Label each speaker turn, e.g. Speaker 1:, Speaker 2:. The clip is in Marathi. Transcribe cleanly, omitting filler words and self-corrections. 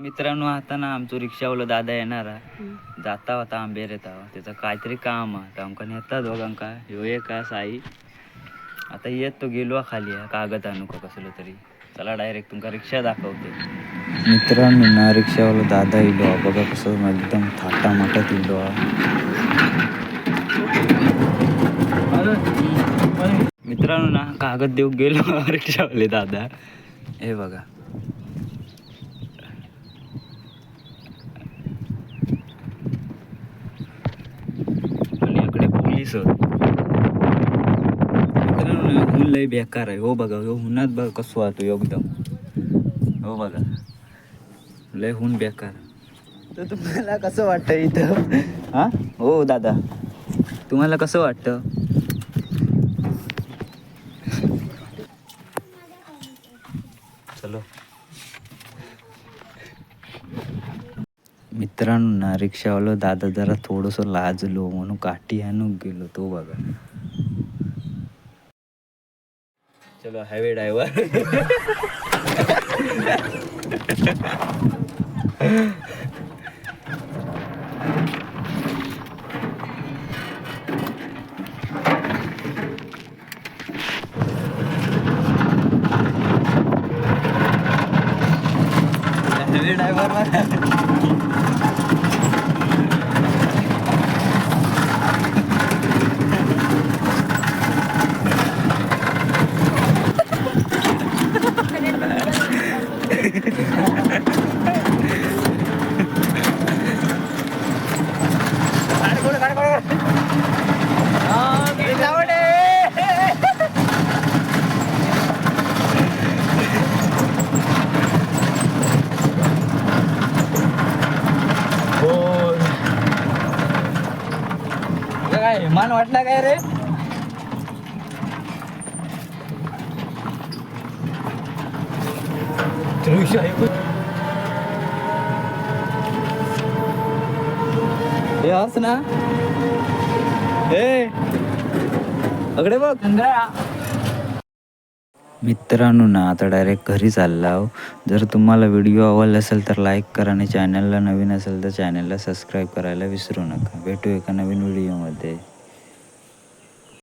Speaker 1: मित्रांनो आता ना आमचो रिक्षावाला दादा येणार जाता होता आंबेर येता त्याचं काहीतरी काम आता आमका नेतात दोघांका ह्यो एक साई आता येत तो गेलो खाली कागद आणू का कसलं तरी चला डायरेक्ट तुमका रिक्षा दाखवते. मित्रांनो ना रिक्षावाला दादा इलो बघा कसं एकदम थाटा माटात इलो मित्रांनो ना कागद देऊ गेलो रिक्षावाले दादा हे बघा आणि इकडे पोलीस ऊन लय बेकार आहे हो बघा हो उन्हात बघा कसं वाहतो एकदम हो बघा लय ऊन बेकार. तर तुम्हाला कसं वाटतं इथं हा हो दादा तुम्हाला कसं वाटतं? चलो मित्रांनो ना रिक्षावाला दादा जरा थोडंसं लाजलो म्हणून काठी आणून गेलो तो बघा. चलो हायवे ड्रायव्हर हायवे ड्रायव्हर काय विमान वाटला काय रे? हे हस ना हे अगडे बघ मित्रांनो ना आता डायरेक्ट घरी चालला. जर तुम्हाला व्हिडिओ आवडला असेल तर लाईक करा आणि चॅनलला नवीन असेल तर चॅनलला सबस्क्राईब करायला विसरू नका. भेटू एका नवीन व्हिडिओमध्ये.